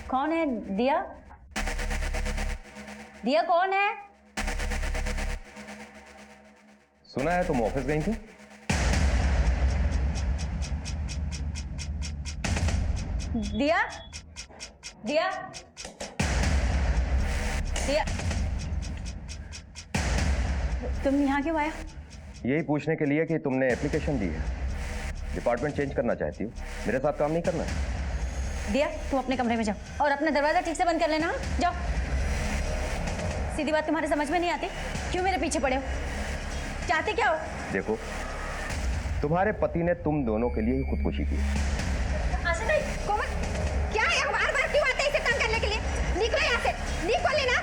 कौन है? दिया? दिया कौन है? सुना है तुम ऑफिस गई थी? दिया? दिया? दिया? तुम यहाँ क्यों आया? यही पूछने के लिए कि तुमने एप्लीकेशन दी है, डिपार्टमेंट चेंज करना चाहती हो, मेरे साथ काम नहीं करना है। दिया, तुम अपने कमरे में जाओ और अपना दरवाजा ठीक से बंद कर लेना। जाओ। सीधी बात तुम्हारे समझ में नहीं आती? क्यों मेरे पीछे पड़े हो? चाहते क्या हो? देखो, तुम्हारे पति ने तुम दोनों के लिए ही खुदकुशी की। आशा भाई, कोमल, क्या है? बार-बार क्यों आते हैं इसे तंग करने के लिए? निकलो यहाँ से, निकल लेना।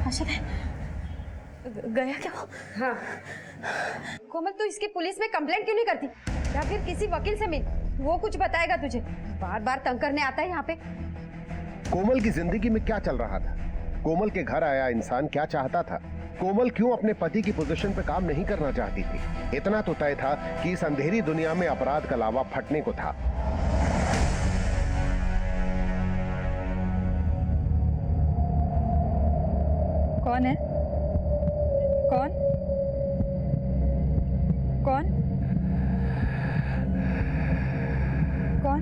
आशा भाई, गया क्या वो? हाँ। कोमल, तू इसकी पुलिस में कंप्लेंट क्यों नहीं करती? या फिर किसी वकील से मिल, वो कुछ बताएगा तुझे। बार-बार तंग करने आता है यहाँ पे। कोमल की जिंदगी में क्या चल रहा था? कोमल के घर आया इंसान क्या चाहता था? कोमल क्यों अपने पति की पोजीशन पे काम नहीं करना चाहती थी? इतना तो तय था कि इस अंधेरी दुनिया में अपराध का लावा फटने को था। कौन है? कौन? कौन? कौन?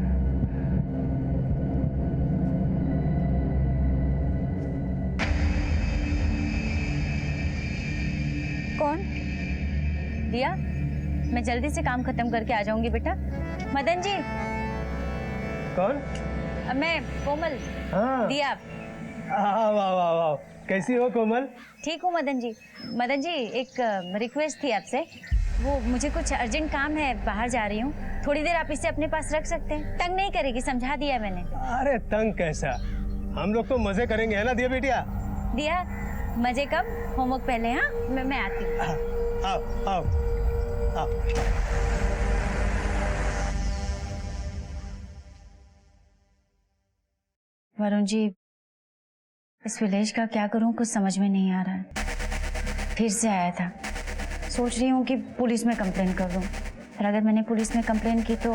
कौन? दिया, मैं जल्दी से काम खत्म करके आ जाऊंगी बेटा। मदन जी। कौन? मैं कोमल। हाँ। दिया। वाह वाह वाह, कैसी हो कोमल? ठीक हूँ मदन जी। मदन जी, एक रिक्वेस्ट थी आपसे। वो मुझे कुछ अर्जेंट काम है, बाहर जा रही हूँ, थोड़ी देर आप इसे अपने पास रख सकते हैं? तंग नहीं करेगी, समझा दिया मैंने। अरे तंग कैसा, हम लोग तो मजे करेंगे, है ना दिया बेटिया? दिया, मजे कब, होमवर्क पहले। हाँ, मैं आती हूँ। आओ आओ आओ। वरुण जी, इस विलेज का क्या करूँ, कुछ समझ में नहीं आ रहा है। फिर से आया था, सोच रही हूँ कि पुलिस में कंप्लेन कर दूँ, पर अगर मैंने पुलिस में कंप्लेन की तो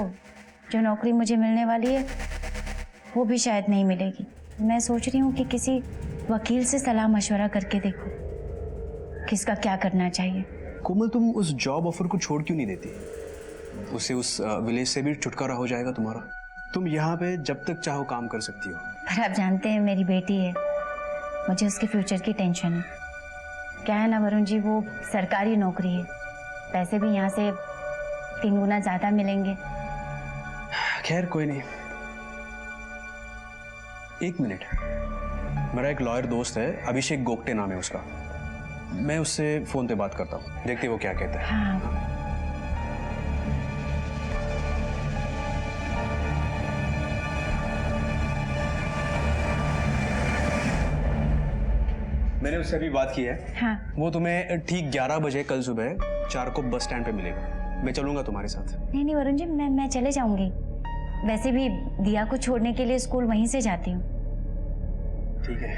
जो नौकरी मुझे मिलने वाली है वो भी शायद नहीं मिलेगी। मैं सोच रही हूँ कि किसी वकील से सलाह मशवरा करके देखूँ किसका क्या करना चाहिए। कोमल, तुम उस जॉब ऑफर को छोड़ क्यों नहीं देती? उससे उस विलेज से भी छुटकारा हो जाएगा तुम्हारा। तुम यहाँ पे जब तक चाहो काम कर सकती हो। पर आप जानते हैं, मेरी बेटी है, मुझे उसके फ्यूचर की टेंशन है। क्या है ना वरुण जी, वो सरकारी नौकरी है, पैसे भी यहाँ से 3 गुना ज्यादा मिलेंगे। खैर कोई नहीं, 1 मिनट। मेरा एक लॉयर दोस्त है, अभिषेक गोगटे नाम है उसका, मैं उससे फोन पे बात करता हूँ, देखते वो क्या कहता है। हाँ। मैंने उससे अभी बात की है। हाँ। वो तुम्हें ठीक 11 बजे कल सुबह 4 को बस स्टैंड पे मिलेगा। मैं चलूंगा तुम्हारे साथ। नहीं वरुण जी, मैं चले जाऊंगी। वैसे भी दिया को छोड़ने के लिए स्कूल वहीं से जाती हूँ। ठीक है।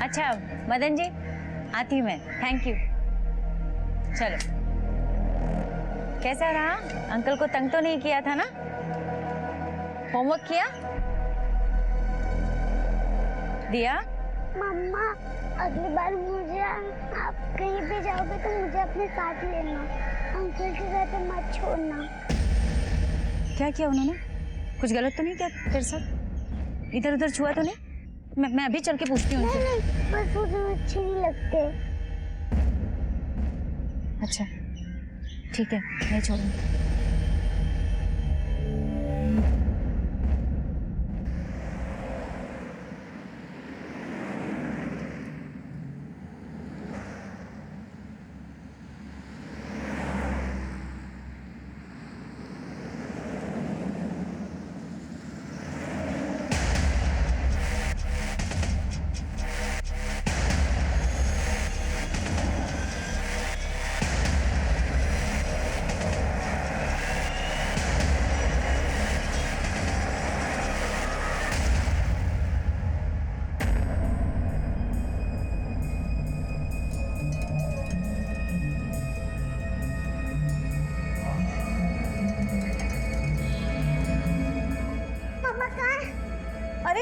अच्छा मदन जी, आती हूँ मैं। Thank you. चलो। कैसा रहा? अंकल को तंग तो नहीं किया था ना? होमवर्क किया? दिया? मम्मा, अगली बार मुझे आप कहीं पे जाओगे तो मुझे अपने साथ लेना, अंकल के घर पे मत छोड़ना। क्या किया उन्होंने? कुछ गलत तो नहीं किया तेरे साथ? इधर उधर छुआ तो नहीं? मैं अभी चल के पूछती हूँ उनसे। नहीं, बस मुझे अच्छे नहीं लगते। अच्छा ठीक है, नहीं छोड़ूंगी।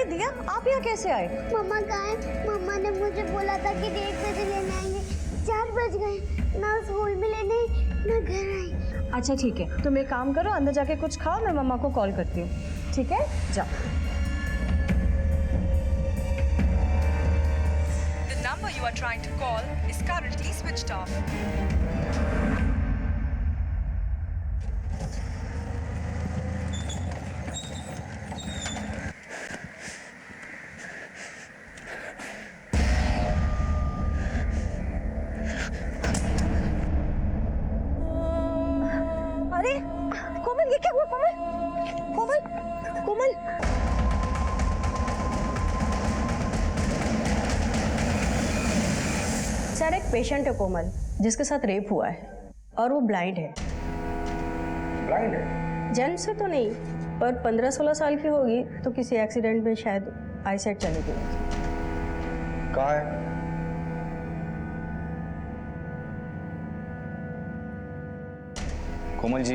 अरे दिया, आप यहाँ कैसे आए? मम्मा कहाँ है? मम्मा ने मुझे बोला था कि 1:30 बजे लेने आएंगे। 4 बज गए, ना स्कूल में लेने ना घर आए। अच्छा ठीक है, तुम एक काम करो, अंदर जाके कुछ खाओ, मैं मम्मा को कॉल करती हूँ। ठीक है, जाओ। The number you are trying to call is currently switched off. अरे कोमल, ये क्या हुआ? कोमल, कोमल, कोमल। सर, एक पेशेंट है कोमल, जिसके साथ रेप हुआ है और वो ब्लाइंड है। ब्लाइंड है? जन्म से तो नहीं, पर 15-16 साल की होगी तो किसी एक्सीडेंट में शायद आईसाइट चली गई। कहाँ है? कोमल जी,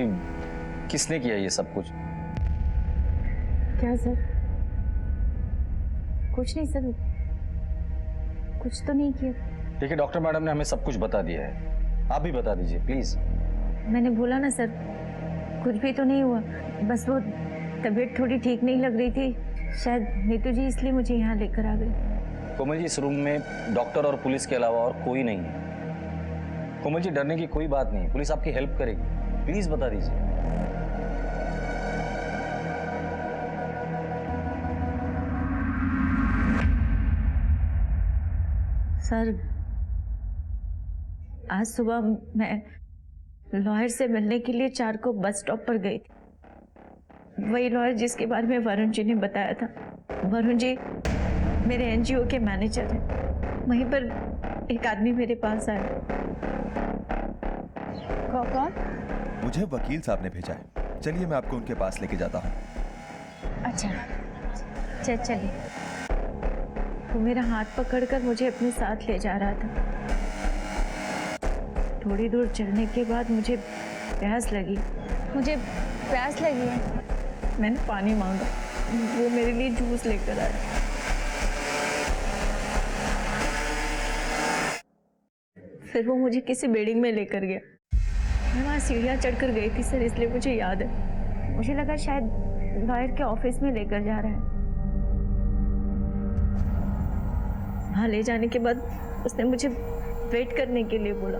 किसने किया ये सब कुछ? क्या सर? कुछ नहीं सर, कुछ तो नहीं किया। देखिए, डॉक्टर मैडम ने हमें सब कुछ बता दिया है, आप भी बता दीजिए प्लीज। मैंने बोला ना सर, कुछ भी तो नहीं हुआ, बस वो तबीयत थोड़ी ठीक नहीं लग रही थी, शायद नीतू जी इसलिए मुझे यहाँ लेकर आ गई। कोमल जी, इस रूम में डॉक्टर और पुलिस के अलावा और कोई नहीं है। कोमल जी, डरने की कोई बात नहीं, पुलिस आपकी हेल्प करेगी, प्लीज बता दीजिए। सर, आज सुबह मैं लॉयर से मिलने के लिए 4 को बस स्टॉप पर गई थी। वही लॉयर जिसके बारे में वरुण जी ने बताया था। वरुण जी मेरे एनजीओ के मैनेजर हैं। वहीं पर एक आदमी मेरे पास आया। कौन? मुझे वकील साहब ने भेजा है। चलिए मैं आपको उनके पास लेके जाता हूँ। अच्छा चलिए। वो मेरा हाथ पकड़कर मुझे अपने साथ ले जा रहा था। थोड़ी दूर चलने के बाद मुझे प्यास लगी है। मैंने पानी मांगा, वो मेरे लिए जूस लेकर आया। फिर वो मुझे किसी बिल्डिंग में लेकर गया। मैं वहाँ सीढ़ियाँ चढ़कर गई थी सर, इसलिए मुझे याद है। मुझे लगा शायद लॉयर के ऑफिस में लेकर जा रहा है। वहाँ ले जाने के बाद उसने मुझे वेट करने के लिए बोला।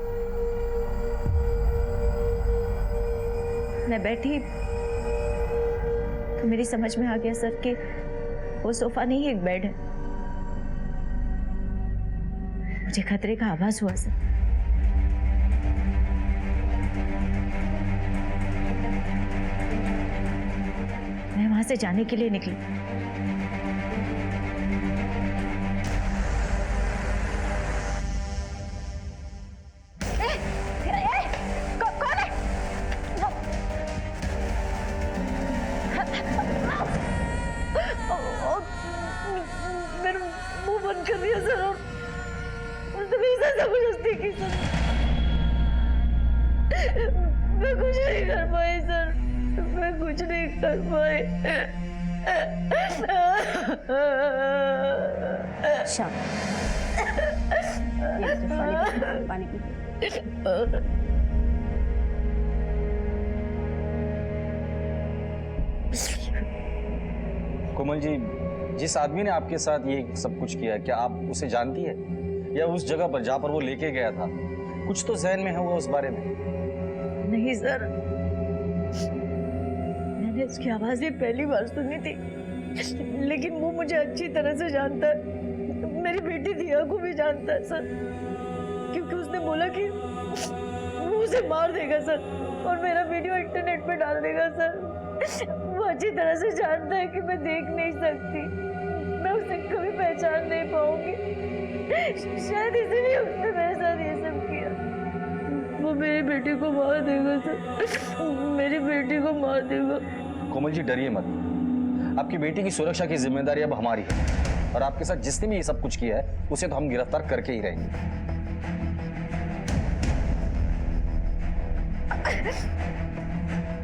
मैं बैठी तो मेरी समझ में आ गया सर कि वो सोफा नहीं, एक बेड है। मुझे खतरे का आभास हुआ सर। मैं वहां से जाने के लिए निकली। मेरा मुंह बंद कर दिया सर, और उसने मेरे साथ जबरदस्ती की सर। मैं कुछ नहीं कर पाई सर, मैं कुछ नहीं कर पाई। पानी पी। कोमल जी, जिस आदमी ने आपके साथ ये सब कुछ किया, क्या आप उसे जानती है? या उस जगह पर जहाँ पर वो लेके गया था, कुछ तो ज़हन में होगा उस बारे में? नहीं सर, मैंने उसकी आवाज भी पहली बार सुनी थी, लेकिन वो मुझे अच्छी तरह से जानता है। मेरी बेटी दिया को भी जानता है सर, क्योंकि उसने बोला कि वो उसे मार देगा सर, और मेरा वीडियो इंटरनेट पे डाल देगा सर। वो अच्छी तरह से जानता है कि मैं देख नहीं सकती, मैं उसे कभी पहचान नहीं पाऊंगी। शायद इसलिए उसने मेरे साथ ये सब किया। वो मेरी बेटी को मार देगा सर, मेरी बेटी को मार देगा। कोमल जी, डरिए मत, आपकी बेटी की सुरक्षा की जिम्मेदारी अब हमारी है, और आपके साथ जिसने भी ये सब कुछ किया है उसे तो हम गिरफ्तार करके ही रहेंगे।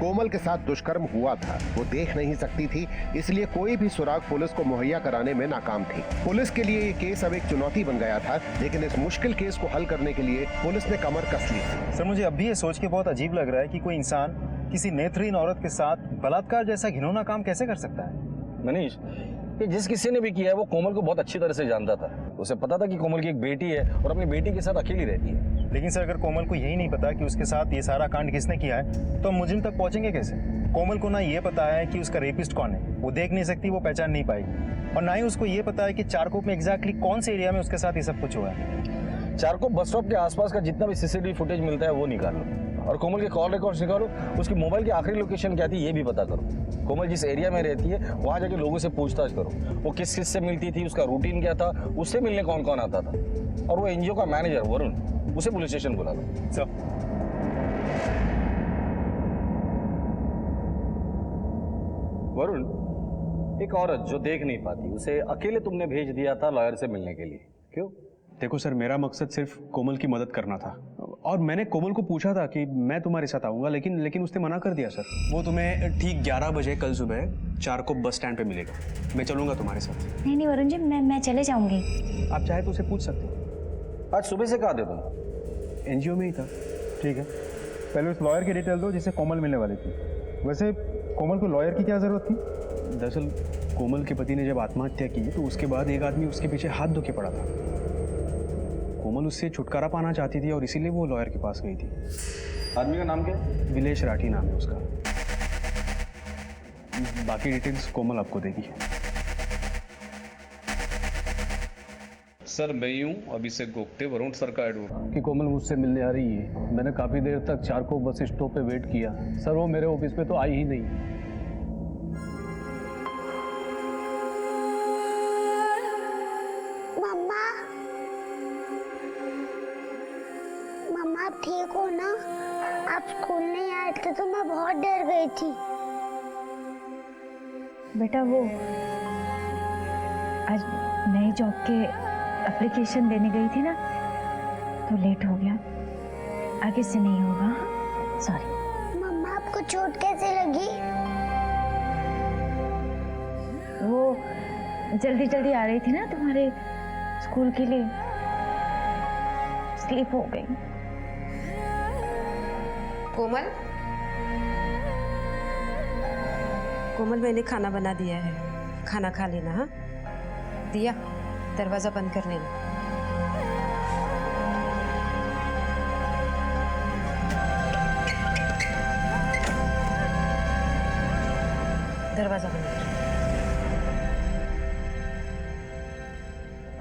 कोमल के साथ दुष्कर्म हुआ था वो देख नहीं सकती थी, इसलिए कोई भी सुराग पुलिस को मुहैया कराने में नाकाम थी। पुलिस के लिए ये केस अब एक चुनौती बन गया था, लेकिन इस मुश्किल केस को हल करने के लिए पुलिस ने कमर कस ली थी। सर मुझे अब भी ये सोच के बहुत अजीब लग रहा है कि कोई इंसान किसी नेत्रहीन औरत के साथ बलात्कार जैसा घिनौना काम कैसे कर सकता है। मनीष, ये जिस किसी ने भी किया है वो कोमल को बहुत अच्छी तरह से जानता था। उसे पता था कि कोमल की एक बेटी है और अपनी बेटी के साथ अकेली रहती है। लेकिन सर अगर कोमल को यही नहीं पता कि उसके साथ ये सारा कांड किसने किया है तो हम मुजरिम तक पहुंचेंगे कैसे। कोमल को ना ये पता है कि उसका रेपिस्ट कौन है, वो देख नहीं सकती, वो पहचान नहीं पाएगी, और ना ही उसको ये पता है कि चारकोप में एग्जैक्टली कौन से एरिया में उसके साथ ये सब कुछ हुआ है। चारकोप बस स्टॉप के आसपास का जितना भी सीसीटीवी फुटेज मिलता है वो निकाल लो, और कोमल के कॉल रिकॉर्ड्स निकालो, उसकी मोबाइल की आखिरी लोकेशन क्या थी ये भी पता करो। कोमल जिस एरिया में रहती है वहाँ जाके लोगों से पूछताछ करो, वो किस किस से मिलती थी, उसका रूटीन क्या था, उससे मिलने कौन कौन आता था, और वो एनजीओ का मैनेजर वरुण, उसे पुलिस स्टेशन बुला लो। सर वरुण, एक औरत जो देख नहीं पाती उसे अकेले तुमने भेज दिया था लॉयर से मिलने के लिए, क्यों? देखो सर, मेरा मकसद सिर्फ कोमल की मदद करना था, और मैंने कोमल को पूछा था कि मैं तुम्हारे साथ आऊंगा, लेकिन उसने मना कर दिया सर। वो तुम्हें ठीक 11 बजे कल सुबह चारकोप बस स्टैंड पे मिलेगा। मैं चलूंगा तुम्हारे साथ। नहीं वरुण जी, मैं चले जाऊंगी। आप चाहे तो उसे पूछ सकते हो। आज सुबह से कहाँ थे तुम? एनजीओ में ही था। ठीक है, पहले उस लॉयर की डिटेल दो जिससे कोमल मिलने वाली थी। वैसे कोमल को लॉयर की क्या जरूरत थी? दरअसल कोमल के पति ने जब आत्महत्या की तो उसके बाद एक आदमी उसके पीछे हाथ धो के पड़ा था। कोमल उससे छुटकारा पाना चाहती थी और इसीलिए वो लॉयर के पास गई थी। आदमी का नाम क्या है? विलेश राठी नाम है उसका। बाकी डिटेल्स कोमल आपको देगी। सर मैं हूँ अभिषेक गोप्ते, वरुण सर का एडवोकेट। कि कोमल मुझसे मिलने आ रही है। मैंने काफी देर तक चारकोप बस स्टॉप पे वेट किया सर, वो मेरे ऑफिस पे तो आई ही नहीं। मम्मा आप ठीक हो ना? आप स्कूल नहीं आए थे तो मैं बहुत डर गई थी। बेटा वो आज नई जॉब के एप्लीकेशन देने गई थी ना, तो लेट हो गया, आगे से नहीं होगा, सॉरी। मम्मा आपको चोट कैसे लगी? वो जल्दी जल्दी आ रही थी ना तुम्हारे स्कूल के लिए, स्लिप हो गई। कोमल, कोमल मैंने खाना बना दिया है, खाना खा लेना। हाँ दिया, दरवाजा बंद कर लेना। दरवाजा बंद कर।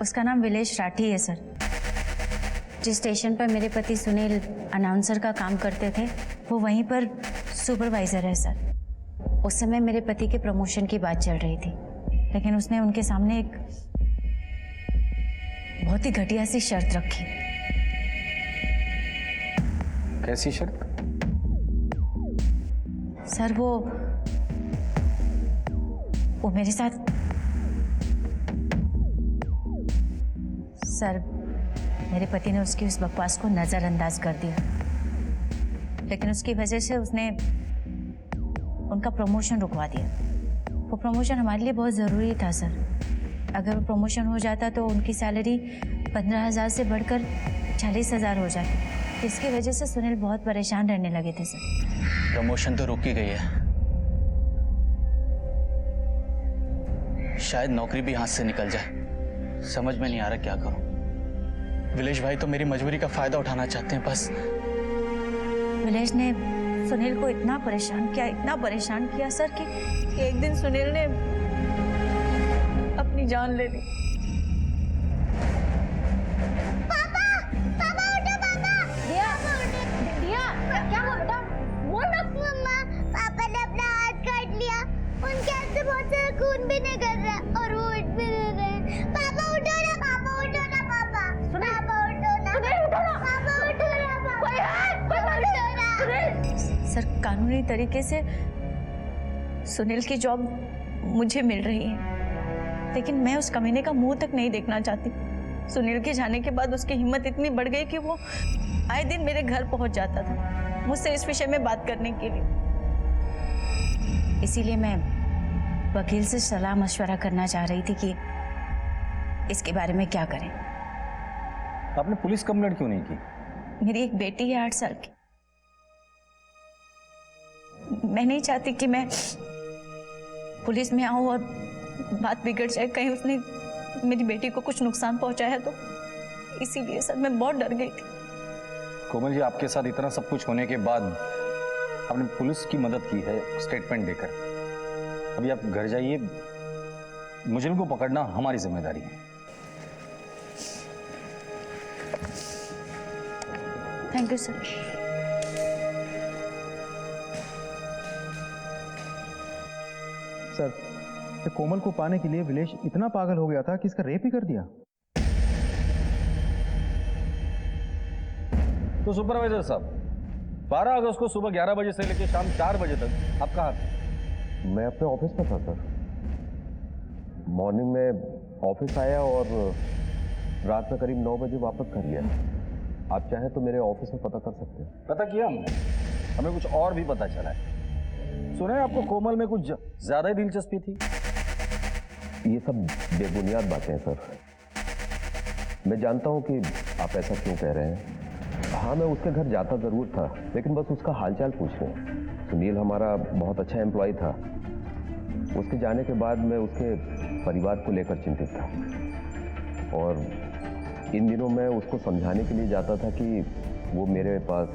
उसका नाम विलेश राठी है सर। जिस स्टेशन पर मेरे पति सुनील अनाउंसर का काम करते थे वो वहीं पर सुपरवाइजर है सर। उस समय मेरे पति के प्रमोशन की बात चल रही थी, लेकिन उसने उनके सामने एक बहुत ही घटिया सी शर्त रखी। कैसी शर्त? सर वो मेरे साथ, सर मेरे पति ने उसकी उस बकवास को नजरअंदाज कर दिया, लेकिन उसकी वजह से उसने उनका प्रमोशन रुकवा दिया। वो प्रमोशन हमारे लिए बहुत ज़रूरी था सर। अगर वो प्रमोशन हो जाता तो उनकी सैलरी 15,000 से बढ़कर 40,000 हो जाती। इसकी वजह से सुनील बहुत परेशान रहने लगे थे सर। प्रमोशन तो रुक ही गई है, शायद नौकरी भी हाथ से निकल जाए। समझ में नहीं आ रहा क्या करूं। विलेश भाई तो मेरी मजबूरी का फायदा उठाना चाहते हैं बस। विलेश ने सुनील को इतना परेशान किया सर कि एक दिन सुनील ने अपनी जान ले ली। पापा उठो पापा। दिया क्या हुआ बेटा? बोल ना मम्मा, पापा ने अपना हाथ काट लिया, उनके हाथ से बहुत सारा खून भी निकल रहा है और वो उठ भी नहीं रहे। पापा उठो ना, पापा उठो ना, पापा उठो ना, पापा उठो ना। सर कानूनी तरीके से सुनील की जॉब मुझे मिल रही है, लेकिन मैं उस कमीने का मुंह तक नहीं देखना चाहती। सुनील के जाने के बाद उसकी हिम्मत इतनी बढ़ गई कि वो आए दिन मेरे घर पहुंच जाता था मुझसे इस विषय में बात करने के लिए। इसीलिए मैं वकील से सलाह मशवरा करना चाह रही थी कि इसके बारे में क्या करें। आपने पुलिस कंप्लेंट क्यों नहीं की? मेरी एक बेटी है 8 साल की। मैं नहीं चाहती कि मैं पुलिस में आऊं और बात बिगड़ जाए, कहीं उसने मेरी बेटी को कुछ नुकसान पहुंचाया तो। इसीलिए सर मैं बहुत डर गई थी। कोमल जी, आपके साथ इतना सब कुछ होने के बाद आपने पुलिस की मदद की है स्टेटमेंट देकर। अभी आप घर जाइए, मुजरिम को पकड़ना हमारी जिम्मेदारी है। Thank you sir. सर, कोमल को पाने के लिए विलेश इतना पागल हो गया था कि इसका रेप ही कर दिया। तो सुपरवाइजर साहब, 12 अगस्त को सुबह 11 बजे से लेकर शाम 4 बजे तक आप कहाँ थे? मैं अपने ऑफिस में था सर। मॉर्निंग में ऑफिस आया और रात में करीब 9 बजे वापस घर गया। आप चाहें तो मेरे ऑफिस में पता कर सकते हैं। पता किया हमने, हमें कुछ और भी पता चला है। सुना है आपको कोमल में कुछ ज्यादा ही दिलचस्पी थी। ये सब बेबुनियाद बातें हैं सर। मैं जानता हूं कि आप ऐसा क्यों कह रहे हैं। हाँ, मैं उसके घर जाता जरूर था, लेकिन बस उसका हालचाल पूछने। सुनील हमारा बहुत अच्छा एम्प्लॉय था। उसके जाने के बाद मैं उसके परिवार को लेकर चिंतित था और इन दिनों मैं उसको समझाने के लिए जाता था कि वो मेरे पास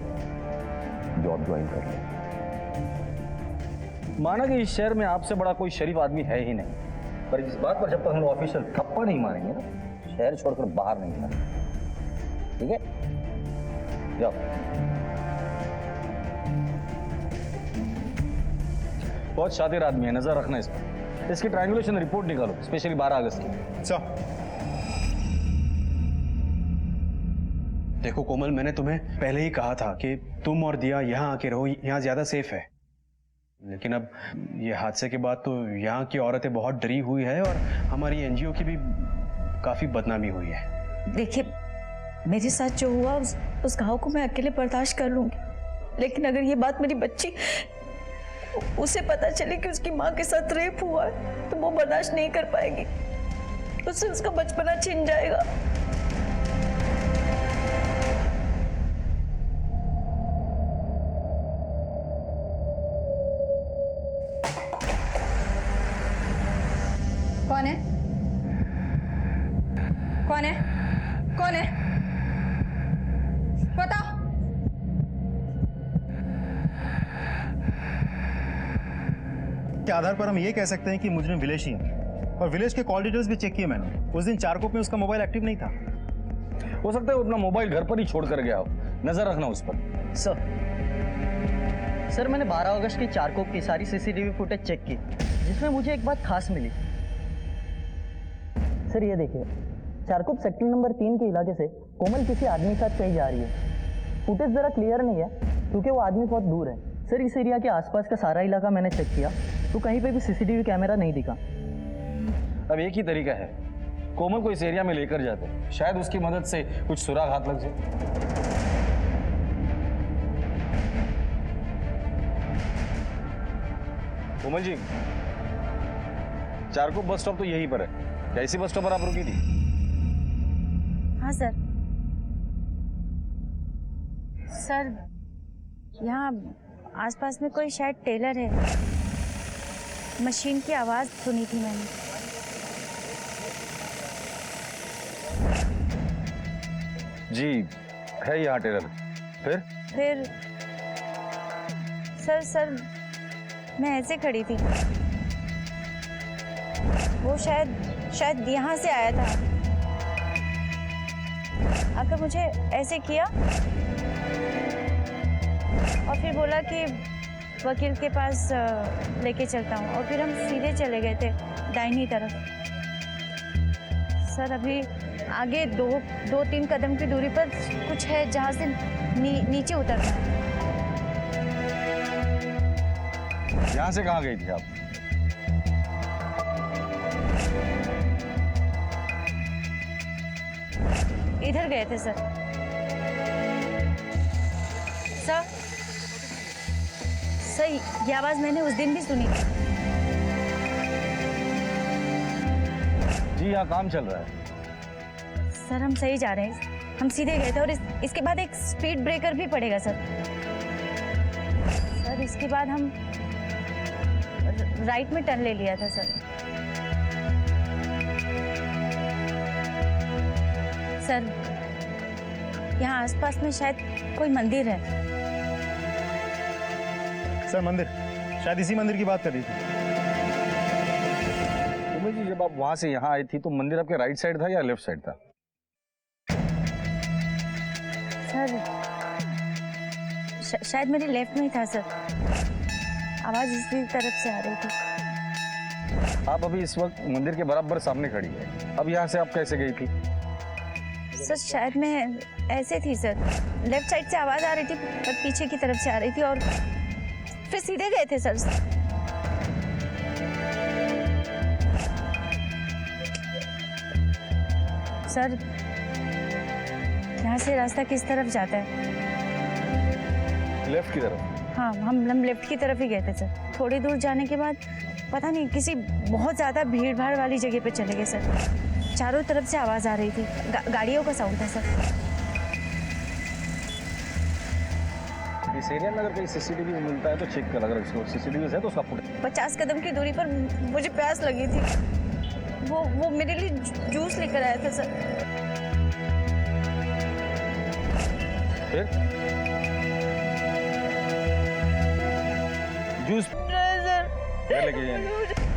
जॉब ज्वाइन कर ले। माना कि इस शहर में आपसे बड़ा कोई शरीफ आदमी है ही नहीं, पर इस बात पर जब तक हम लोग ऑफिशियल थप्पड़ नहीं मारेंगे ना, शहर छोड़कर बाहर नहीं जाना। ठीक है, जाओ। बहुत शातिर आदमी है, नजर रखना इस पर। इसकी ट्रायंगुलेशन रिपोर्ट निकालो, स्पेशली 12 अगस्त की। देखो कोमल, मैंने तुम्हें पहले ही कहा था कि तुम और दिया यहाँ आके रहो, यहाँ ज्यादा सेफ है। लेकिन अब ये हादसे के बाद तो यहाँ की औरतें बहुत डरी हुई है और हमारी एनजीओ की भी काफी बदनामी हुई है। देखिए, मेरे साथ जो हुआ उस घाव को मैं अकेले बर्दाश्त कर लूंगी, लेकिन अगर ये बात मेरी बच्ची उसे पता चले कि उसकी माँ के साथ रेप हुआ है तो वो बर्दाश्त नहीं कर पाएगी। उससे उसका बचपना छिन जाएगा। कौन है? कौन है? कौन है? बताओ। के आधार पर हम ये कह सकते हैं कि मुजरिम विलेश ही है। और विलेश के कॉल डिटेल्स भी चेक किए मैंने। उस दिन चारकोप में उसका मोबाइल एक्टिव नहीं था। हो सकता है वो अपना मोबाइल घर पर ही छोड़ कर गया हो, नजर रखना उस पर। सर मैंने 12 अगस्त की चारकोप की सारी सीसीटीवी फुटेज चेक की, जिसमें मुझे एक बात खास मिली। सर ये देखिए, चारकोप सेक्टर नंबर 3 के इलाके से कोमल किसी आदमी के साथ कहीं जा रही है। फुटेज जरा क्लियर नहीं है क्योंकि वो आदमी बहुत दूर है। सर इस एरिया के आसपास का सारा इलाका मैंने चेक किया तो कहीं पे भी सीसीटीवी कैमरा नहीं दिखा। अब एक ही तरीका है, कोमल को इस एरिया में लेकर जाते, शायद उसकी मदद से कुछ सुराग हाथ लग जाए। कोमल जी, चारकोप बस स्टॉप तो यहीं पर है, क्या इसी बस स्टॉप पर आप रुकी थी? हाँ सर। सर यहाँ आसपास में कोई शायद टेलर है, मशीन की आवाज सुनी थी मैंने। जी है यहाँ टेलर। फिर सर मैं ऐसे खड़ी थी, वो शायद यहाँ से आया था, आकर मुझे ऐसे किया और फिर बोला कि वकील के पास लेके चलता हूँ, और फिर हम सीधे चले गए थे दाहिनी तरफ। सर अभी आगे दो तीन कदम की दूरी पर कुछ है जहाँ से नीचे उतरना है। यहाँ से कहाँ गई थी आप? इधर गए थे सर। सर ये आवाज मैंने उस दिन भी सुनी थी। जी यहाँ काम चल रहा है। सर हम सही जा रहे हैं, हम सीधे गए थे और इसके बाद एक स्पीड ब्रेकर भी पड़ेगा सर। सर इसके बाद हम राइट में टर्न ले लिया था सर। सर यहाँ आसपास में शायद कोई मंदिर है। सर मंदिर, शायद इसी मंदिर की बात कर रही थी। कोमल जी जब आप वहां से यहाँ आई थी तो मंदिर आपके राइट साइड था या लेफ्ट साइड था? सर शायद मेरे लेफ्ट में ही था सर। आवाज इसी तरफ से आ रही थी। आप अभी इस वक्त मंदिर के बराबर सामने खड़ी है। अब यहाँ से आप कैसे गई थी? सर शायद मैं ऐसे थी सर, लेफ्ट साइड से आवाज आ रही थी पर पीछे की तरफ से आ रही थी और फिर सीधे गए थे सर। सर यहाँ से रास्ता किस तरफ जाता है? लेफ्ट की तरफ। हाँ हम लेफ्ट की तरफ ही गए थे सर। थोड़ी दूर जाने के बाद पता नहीं किसी बहुत ज्यादा भीड़ भाड़ वाली जगह पे चले गए सर। चारों तरफ से आवाज आ रही थी, गाड़ियों का साउंड था सर। इस एरिया में अगर कहीं सीसीटीवी मिलता है तो चेक कर, अगर सीसीटीवी है तो उसका फुटेज। 50 कदम की दूरी पर मुझे प्यास लगी थी, वो मेरे लिए जूस लेकर आया था सर। फिर जूस सर लेके जाएंगे।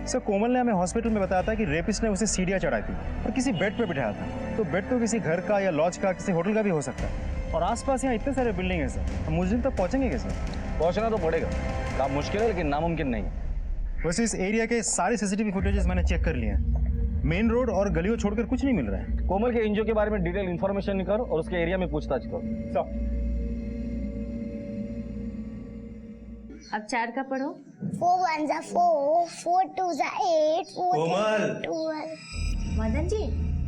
सर कोमल ने हमें हॉस्पिटल में बताया था कि रेपिस्ट ने उसे सीढ़ियाँ चढ़ाई थी और किसी बेड पे बिठाया था। तो बेड तो किसी घर का या लॉज का, किसी होटल का भी हो सकता है। और आसपास यहाँ इतने सारे बिल्डिंग है सर, हम मुझे तक पहुँचेंगे कैसे? पहुँचना तो पड़ेगा, काम मुश्किल है लेकिन नामुमकिन नहीं। वैसे इस एरिया के सारे सीसीटीवी फुटेजेस मैंने चेक कर लिए हैं। मेन रोड और गलियों छोड़कर कुछ नहीं मिल रहा है। कोमल के एनजीओ के बारे में डिटेल इन्फॉर्मेशन निकालो और उसके एरिया में पूछताछ करो। अब 4 का पढ़ो। 4 1 4, 4 2 8, 4 कोमल। 12। मदन जी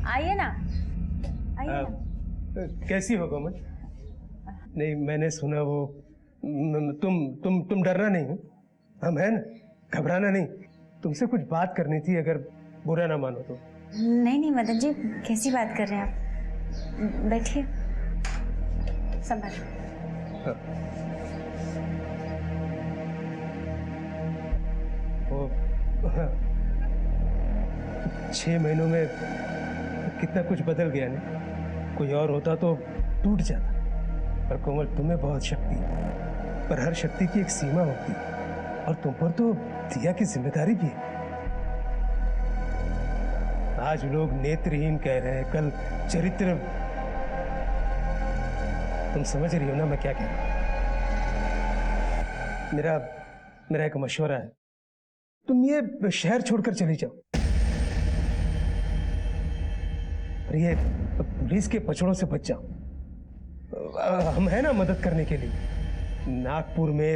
आइए ना, आइए ना। कैसी हो कोमल? नहीं मैंने सुना वो तुम डरना नहीं, हम है ना, घबराना नहीं। तुमसे कुछ बात करनी थी, अगर बुरा ना मानो तो। नहीं मदन जी, कैसी बात कर रहे हैं आप? बैठिए, संभाल। वो 6 महीनों में कितना कुछ बदल गया नहीं। कोई और होता तो टूट जाता। पर कोमल तुम्हें बहुत शक्ति है, पर हर शक्ति की एक सीमा होती है और तुम पर तो दिया की जिम्मेदारी भी है। आज लोग नेत्रहीन कह रहे हैं, कल चरित्र। तुम समझ रही हो ना मैं क्या कह रहा हूं? मेरा एक मशवरा है, तुम ये शहर छोड़कर चली जाओ और ये पुलिस के पचड़ों से बच जाओ। हम है ना मदद करने के लिए। नागपुर में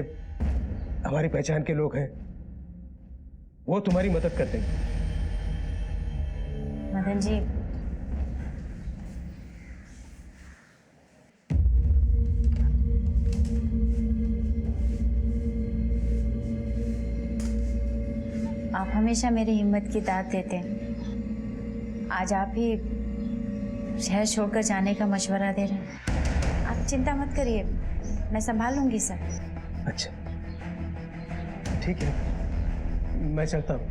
हमारी पहचान के लोग हैं, वो तुम्हारी मदद कर देंगे। मदन जी, आप हमेशा मेरी हिम्मत की दाद देते हैं। आज आप ही शहर छोड़कर जाने का मशवरा दे रहे हैं। आप चिंता मत करिए, मैं संभाल लूंगी सर। अच्छा ठीक है, मैं चलता हूँ।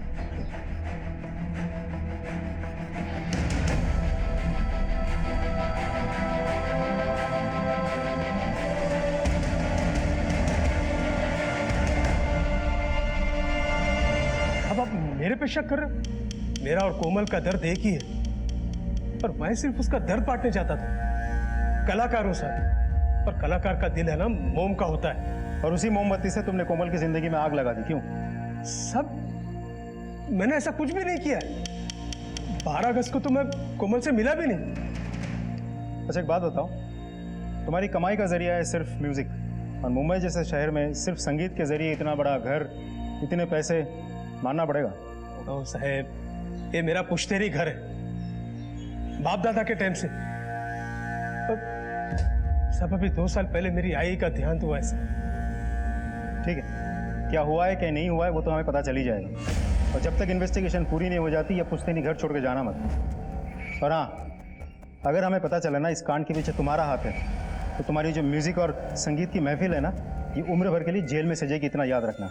अब आप मेरे पे शक कर रहे हो? मेरा और कोमल का दर्द एक ही है, पर मैं सिर्फ उसका दर्द बांटने चाहता था कलाकारों से। और कलाकार का दिल है ना, मोम का होता है। और उसी मोमबत्ती से तुमने कोमल की जिंदगी में आग लगा दी, क्यों? सब मैंने ऐसा कुछ भी नहीं किया। 12 अगस्त को तो मैं कोमल से मिला भी नहीं। अच्छा एक बात बताओ, तुम्हारी कमाई का जरिया है सिर्फ म्यूजिक, और मुंबई जैसे शहर में सिर्फ संगीत के जरिए इतना बड़ा घर, इतने पैसे, मानना पड़ेगा। ओ साहेब, ये मेरा पुश्तैनी घर है, बाप दादा के टाइम से। सब अभी 2 साल पहले मेरी आई का देहांत हुआ है सर। ठीक है, क्या हुआ है क्या नहीं हुआ है वो तो हमें पता चल ही जाएगा, और जब तक इन्वेस्टिगेशन पूरी नहीं हो जाती या पुश्ते नहीं घर छोड़ के जाना मत। और हाँ, अगर हमें पता चला ना इस कांड के पीछे तुम्हारा हाथ है, तो तुम्हारी जो म्यूजिक और संगीत की महफिल है ना, ये उम्र भर के लिए जेल में सजेगी, इतना याद रखना।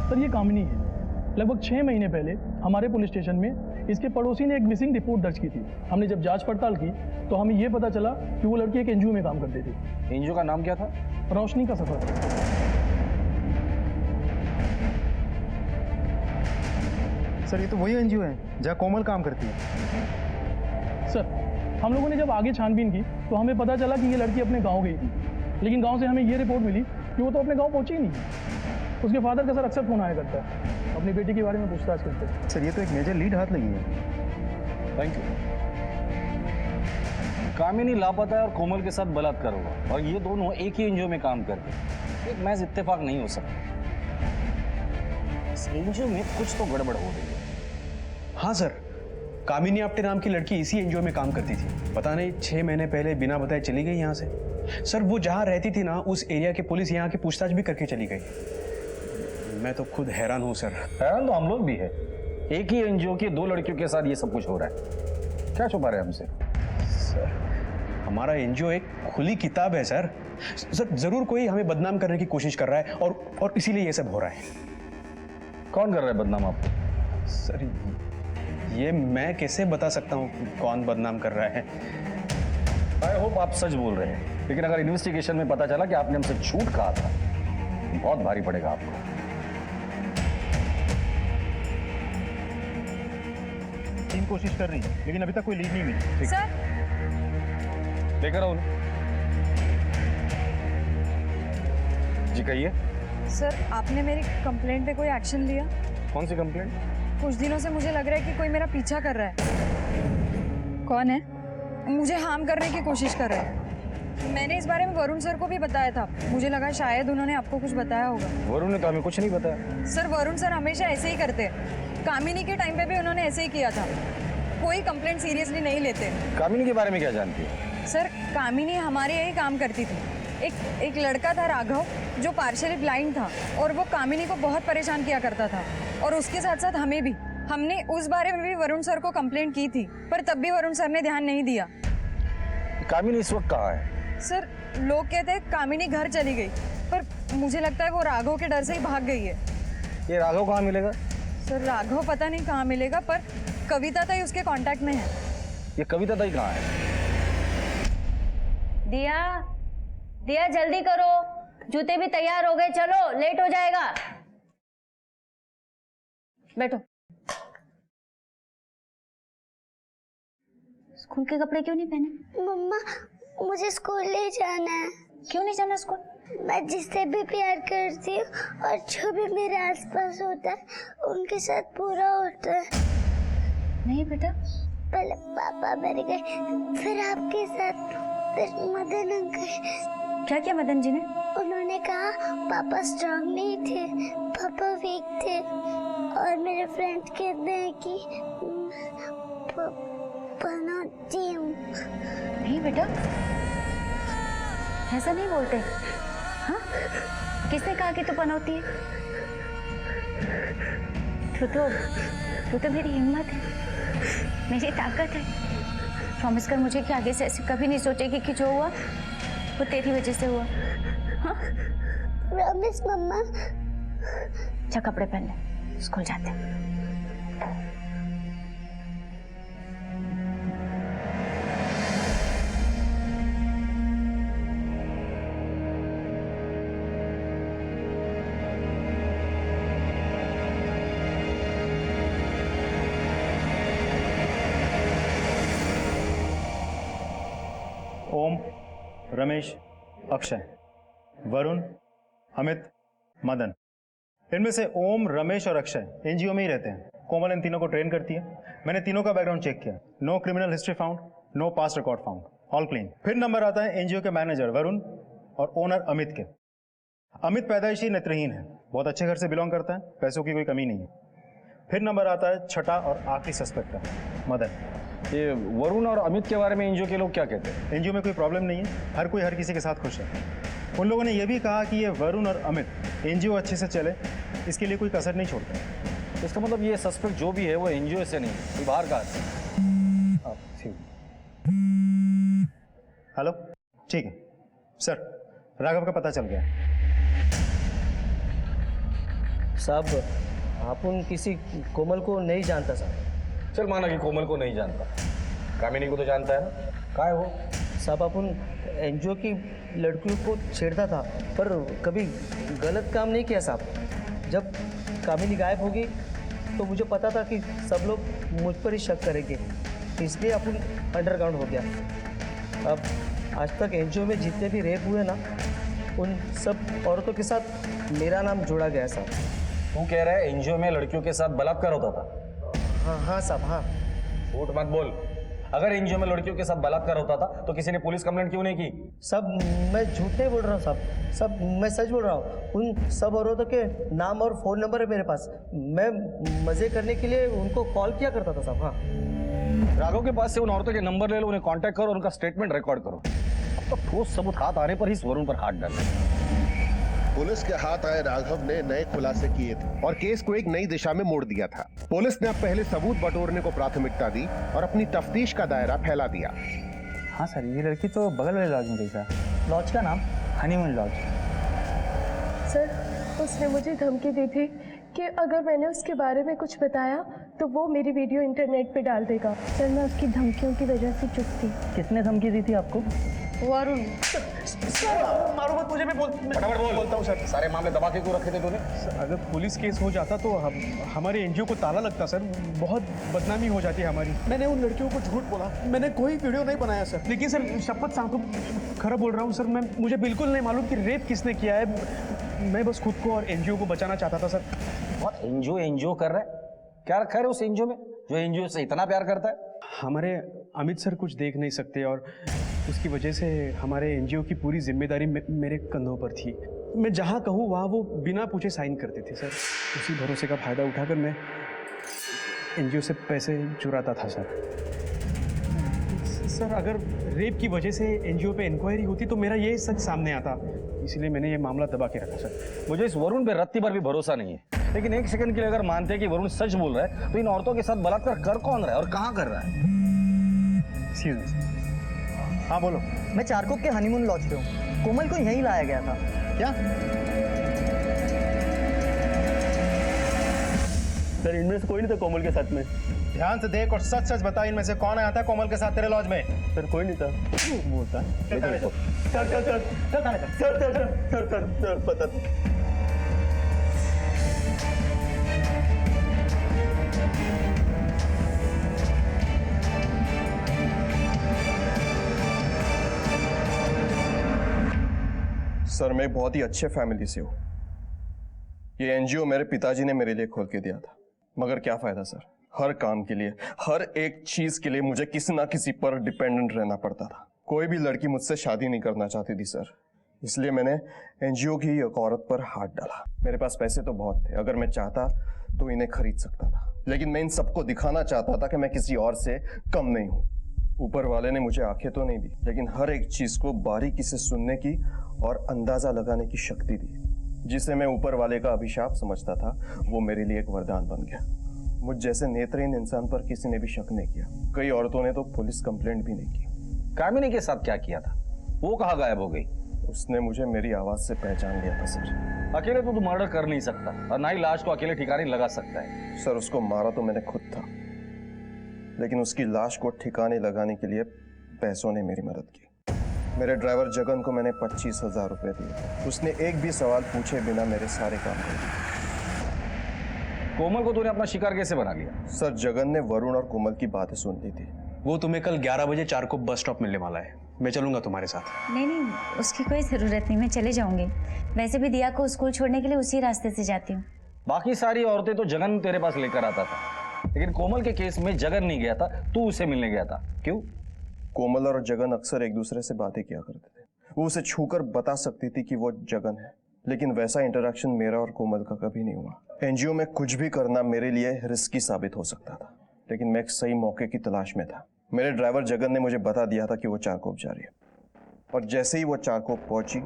सर ये कामिनी है। लगभग 6 महीने पहले हमारे पुलिस स्टेशन में इसके पड़ोसी ने एक मिसिंग रिपोर्ट दर्ज की थी। हमने जब जांच पड़ताल की तो हमें ये पता चला कि वो लड़की एक एनजीओ में काम करती थी। एनजीओ का नाम क्या था? रोशनी का सफर। सर ये तो वही एनजीओ है जहाँ कोमल काम करती है। सर हम लोगों ने जब आगे छानबीन की तो हमें पता चला कि ये लड़की अपने गाँव गई थी, लेकिन गाँव से हमें ये रिपोर्ट मिली कि वो तो अपने गाँव पहुँची ही नहीं। उसके फादर का सर अक्सर फोन आया करता है, अपनी बेटी के बारे में पूछताछ करते हैं। सर ये तो एक मेजर लीड हाथ लगी है। Thank you. कामिनी लापता है और कोमल के साथ बलात्कार हुआ, और ये दोनों एक ही एनजीओ में काम करते हैं। एक महज इत्तेफाक नहीं हो सकता। इस एनजीओ में कुछ तो गड़बड़ हो रही है। हाँ सर, कामिनी आप्टे नाम की लड़की इसी एनजीओ में काम करती थी। पता नहीं 6 महीने पहले बिना बताए चली गई यहाँ से। सर वो जहाँ रहती थी ना, उस एरिया के पुलिस यहाँ की पूछताछ भी करके चली गई। मैं तो खुद हैरान हूँ सर। हैरान तो हम लोग भी है। एक ही एनजीओ की 2 लड़कियों के साथ ये सब कुछ हो रहा है। क्या छुपा रहे हैं हमसे? सर हमारा एनजीओ एक खुली किताब है सर। सर जरूर कोई हमें बदनाम करने की कोशिश कर रहा है, और इसीलिए ये सब हो रहा है। कौन कर रहा है बदनाम आपको? सर ये मैं कैसे बता सकता हूँ कौन बदनाम कर रहा है। आई होप आप सच बोल रहे हैं, लेकिन अगर इन्वेस्टिगेशन में पता चला कि आपने हमसे झूठ कहा था, बहुत भारी पड़ेगा आपको। टीम कोशिश कर रही है, लेकिन अभी तक कोई लीड नहीं मिली। सर लेकर आओ। जी कहिए। सर आपने मेरी कंप्लेंट पे कोई एक्शन लिया? कौन सी कंप्लेंट? कुछ दिनों से मुझे लग रहा है कि कोई मेरा पीछा कर रहा है। कौन है? मुझे हार्म करने की कोशिश कर रहा है। मैंने इस बारे में वरुण सर को भी बताया था। मुझे लगा शायद उन्होंने आपको कुछ बताया होगा। वरुण ने तो हमें कुछ नहीं बताया। सर वरुण सर हमेशा ऐसे ही करते हैं। कामिनी के टाइम पे भी उन्होंने ऐसे ही किया था। कोई कंप्लेंट सीरियसली नहीं लेते। कामिनी के बारे में क्या जानती है? सर कामिनी हमारे यही काम करती थी। एक लड़का था राघव, जो पार्शियली ब्लाइंड था, और वो कामिनी को बहुत परेशान किया करता था, और उसके साथ साथ हमें भी। हमने उस बारे में भी वरुण सर को कंप्लेंट की थी, पर तब भी वरुण सर ने ध्यान नहीं दिया। कामिनी इस वक्त कहाँ है? सर लोग कहते हैं कामिनी घर चली गई, पर मुझे लगता है वो राघव के डर से ही भाग गई है। ये राघव कहाँ मिलेगा? सर राघव पता नहीं कहाँ मिलेगा, पर कविता ताई उसके कांटेक्ट में है। ये कविता ताई कहाँ है? दिया दिया जल्दी करो, जूते भी तैयार हो गए, चलो लेट हो जाएगा। बैठो। स्कूल के कपड़े क्यों नहीं पहने? मम्मा मुझे स्कूल नहीं जाना है। क्यों नहीं जाना स्कूल? मैं जिससे भी प्यार करती हूँ और जो भी मेरे आसपास होता है उनके साथ पूरा होता है। नहीं बेटा। पहले पापा मर गए, फिर आपके साथ, फिर मदन अंकल। क्या किया मदन जी ने? उन्होंने कहा पापा स्ट्रांग नहीं थे, पापा वीक थे, और मेरे फ्रेंड कहते हैं कि पनौती हूँ। नहीं बेटा, ऐसा नहीं बोलते। हाँ, किसने कहा कि तू पनौती है? तू तो मेरी हिम्मत है, मेरी ताकत है। प्रॉमिस कर मुझे कि आगे से ऐसे कभी नहीं सोचेगी कि जो हुआ वो तेरी वजह से हुआ। हाँ? प्रॉमिस मम्मा। अच्छा कपड़े पहन ले, स्कूल जाते हैं। ओम, रमेश, अक्षय, वरुण, अमित, मदन, इनमें से ओम, रमेश और अक्षय एनजीओ में ही रहते हैं। कोमल इन तीनों को ट्रेन करती है। मैंने तीनों का बैकग्राउंड चेक किया, no criminal history found, no past record found, all clean. फिर नंबर आता है एनजीओ के मैनेजर वरुण और ओनर अमित के। अमित पैदाइशी नेत्रहीन है, बहुत अच्छे घर से बिलोंग करता है, पैसों की कोई कमी नहीं है। फिर नंबर आता है छठा और आखिरी सस्पेक्ट का, मदन। ये वरुण और अमित के बारे में एनजीओ के लोग क्या कहते हैं? एनजीओ में कोई प्रॉब्लम नहीं है, हर कोई हर किसी के साथ खुश है। उन लोगों ने यह भी कहा कि ये वरुण और अमित एनजीओ अच्छे से चले, इसके लिए कोई कसर नहीं छोड़ते। इसका मतलब ये सस्पेक्ट जो भी है वो एनजीओ से नहीं, कोई बाहर का है। हेलो, ठीक है सर, राघव का पता चल गया। साहब आप उन किसी कोमल को नहीं जानता साहब। चल माना कि कोमल को नहीं जानता, कामिनी को तो जानता है ना, कहाँ है वो? साहब आप उन एनजीओ की लड़कियों को छेड़ता था पर कभी गलत काम नहीं किया साहब। जब कामिनी गायब होगी तो मुझे पता था कि सब लोग मुझ पर ही शक करेंगे, इसलिए अपन अंडरग्राउंड हो गया। अब आज तक एनजीओ में जितने भी रेप हुए ना, उन सब औरतों के साथ मेरा नाम जोड़ा गया साहब। तू कह रहा है एनजीओ में लड़कियों के साथ बलात्कार होता था? हाँ हाँ साहब, हाँ। झूठ मत बोल। अगर एनजीओ में लड़कियों के साथ बलात्कार होता था तो किसी ने पुलिस कंप्लेंट क्यों नहीं की? सब मैं झूठ नहीं बोल रहा हूँ साहब, सब मैं सच बोल रहा हूँ। उन सब औरतों के नाम और फ़ोन नंबर है मेरे पास। मैं मज़े करने के लिए उनको कॉल किया करता था साहब। हाँ, राघव के पास से उन औरतों के नंबर ले लो, उन्हें कांटेक्ट करो, उनका स्टेटमेंट रिकॉर्ड करो। अब तो ठोस सबूत हाथ आने पर ही वरुण पर हाथ डालो। पुलिस के हाथ आए राघव ने नए खुलासे किए थे और केस को एक नई दिशा में मोड़ दिया था। पुलिस ने अब पहले सबूत बटोरने को प्राथमिकता दी और अपनी तफ्तीश का दायरा फैला दिया। हाँ सर, ये लड़की तो बगल वाले लॉज में गई सर। लॉज का नाम हनीमून लॉज। सर, उसने मुझे धमकी दी थी कि अगर मैंने उसके बारे में कुछ बताया तो वो मेरी वीडियो इंटरनेट पे डाल देगा। सर, मैं उसकी धमकियों की वजह से चुप थी। किसने धमकी दी थी आपको? वरुण। मारो मत मुझे, मैं फटाफट बोलता हूँ सर। सारे मामले दबा के क्यों रखे थे तूने? अगर पुलिस केस हो जाता तो हमारे एनजीओ को ताला लगता सर, बहुत बदनामी हो जाती है हमारी। मैंने उन लड़कियों को झूठ बोला, मैंने कोई वीडियो नहीं बनाया सर। लेकिन सर शपथ सांप खरा बोल रहा हूँ सर, मुझे बिल्कुल नहीं मालूम कि रेप किसने किया है। मैं बस खुद को और एनजीओ को बचाना चाहता था सर। बहुत एनजीओ कर रहा है, क्या रखा है उस एनजीओ में जो एनजीओ से इतना प्यार करता है? हमारे अमित सर कुछ देख नहीं सकते और उसकी वजह से हमारे एनजीओ की पूरी जिम्मेदारी मेरे कंधों पर थी। मैं जहाँ कहूँ वहाँ वो बिना पूछे साइन करते थे सर। उसी भरोसे का फायदा उठाकर मैं एनजीओ से पैसे चुराता था सर। सर, अगर रेप की वजह से एनजीओ पे इंक्वायरी होती तो मेरा ये सच सामने आता, इसलिए मैंने ये मामला दबा के रखा सर। मुझे इस वरुण पे रत्ती भर भी भरोसा नहीं है, लेकिन एक सेकंड के लिए अगर मानते हैं कि वरुण सच बोल रहा है तो इन औरतों के साथ बलात्कार कर कौन रहा है और कहाँ कर रहा है? हाँ बोलो। मैं चारकोप के हनीमून लॉज पे हूँ। कोमल को यहीं लाया गया था। क्या सर, इनमें से कोई नहीं था कोमल के साथ में। ध्यान से देख और सच सच बता, इनमें से कौन आया था कोमल के साथ तेरे लॉज में? सर, कोई नहीं था। वो था सर, पता था। सर, मैं बहुत ही अच्छे फैमिली से हूँ। ये एनजीओ मेरे पिताजी ने मेरे लिए खोल के दिया था, मगर क्या फायदा सर, हर काम के लिए, हर एक चीज के लिए मुझे किसी ना किसी पर डिपेंडेंट रहना पड़ता था। कोई भी लड़की मुझसे शादी नहीं करना चाहती थी सर, इसलिए मैंने एनजीओ की एक औरत पर हाथ डाला। मेरे पास पैसे तो बहुत थे, अगर मैं चाहता तो इन्हें खरीद सकता था, लेकिन मैं इन सबको दिखाना चाहता था कि मैं किसी और से कम नहीं हूँ। ऊपर वाले ने मुझे आंखें तो नहीं दी, लेकिन हर एक चीज को बारीकी से सुनने की और अंदाजा लगाने की शक्ति दी। जिसे मैं ऊपर वाले का अभिशाप समझता था, वो मेरे लिए एक वरदान बन गया। मुझ जैसे नेत्रहीन इंसान पर किसी ने भी शक नहीं किया। कई औरतों ने तो पुलिस कंप्लेंट भी नहीं की। कामिनी के साथ क्या किया था? वो कहाँ गायब हो गई? उसने मुझे मेरी आवाज से पहचान लिया था सर। अकेले तो तू मर्डर कर नहीं सकता और ना ही लाश को अकेले ठिकाने लगा सकता है। सर, उसको मारा तो मैंने खुद था, लेकिन उसकी लाश को ठिकाने लगाने के लिए पैसों ने मेरी मदद की। मेरे ड्राइवर जगन को मैंने 25,000 रुपए दिए। उसने एक भी सवाल पूछे बिना मेरे सारे काम कर दिए। कोमल को तूने अपना शिकार कैसे बना लिया? सर, जगन ने वरुण और कोमल की बातें सुन ली थी। वो तुम्हें कल 11 बजे चारकोप बस स्टॉप मिलने वाला है। मैं चलूंगा तुम्हारे साथ। नहीं, उसकी कोई ज़रूरत नहीं, मैं चले जाऊंगी। वैसे भी दिया को स्कूल छोड़ने के लिए उसी रास्ते से जाती हूँ। बाकी सारी औरतें तो जगन तेरे पास लेकर आता था, लेकिन कोमल के केस में जगन नहीं गया था, तू उसे मिलने गया था, क्यों? कोमल और जगन अक्सर एक दूसरे से बातें किया करते थे। वो उसे छूकर बता सकती थी कि वो जगन है, लेकिन वैसा इंटरेक्शन मेरा और कोमल का कभी नहीं हुआ। एनजीओ में कुछ भी करना मेरे लिए रिस्की साबित हो सकता था, लेकिन मैं एक सही मौके की तलाश में था। मेरे ड्राइवर जगन ने मुझे बता दिया था कि वो चारकोप जा रही है, और जैसे ही वो चारकोप पहुंची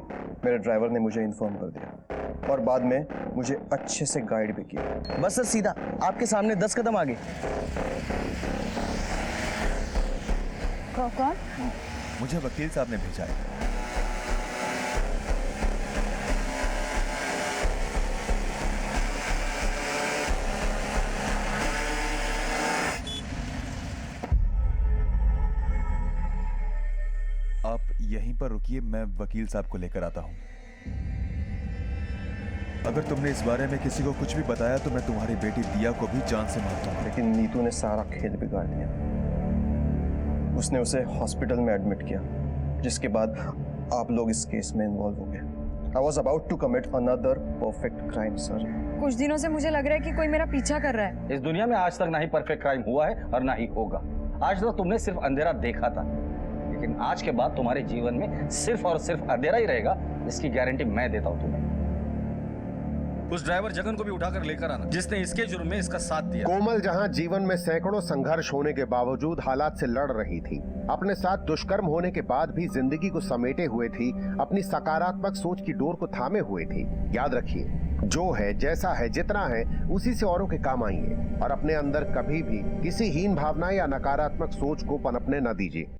मेरे ड्राइवर ने मुझे इन्फॉर्म कर दिया और बाद में मुझे अच्छे से गाइड भी किया। बस सर सीधा आपके सामने 10 कदम आगे। कौन? मुझे वकील साहब ने भेजा है। आप यहीं पर रुकिए, मैं वकील साहब को लेकर आता हूं। अगर तुमने इस बारे में किसी को कुछ भी बताया तो मैं तुम्हारी बेटी दिया को भी जान से मार दूंगा। लेकिन नीतू ने सारा खेल बिगाड़ दिया। उसने उसे हॉस्पिटल में एडमिट किया, जिसके बाद आप लोग इस केस में इन्वॉल्व हो गए। I was about to commit another perfect crime, sir. कुछ दिनों से मुझे लग रहा है कि कोई मेरा पीछा कर रहा है। इस दुनिया में आज तक ना ही परफेक्ट क्राइम हुआ है और ना ही होगा। आज तक तुमने सिर्फ अंधेरा देखा था, लेकिन आज के बाद तुम्हारे जीवन में सिर्फ और सिर्फ अंधेरा ही रहेगा, इसकी गारंटी मैं देता हूं तुम्हें। उस ड्राइवर जगन को भी उठाकर लेकर आना, जिसने इसके जुर्म में इसका साथ दिया। कोमल जहां जीवन में सैकड़ों संघर्ष होने के बावजूद हालात से लड़ रही थी, अपने साथ दुष्कर्म होने के बाद भी जिंदगी को समेटे हुए थी, अपनी सकारात्मक सोच की डोर को थामे हुए थी। याद रखिए, जो है, जैसा है, जितना है, उसी से औरों के काम आइए और अपने अंदर कभी भी किसी हीन भावना या नकारात्मक सोच को पनपने न दीजिए।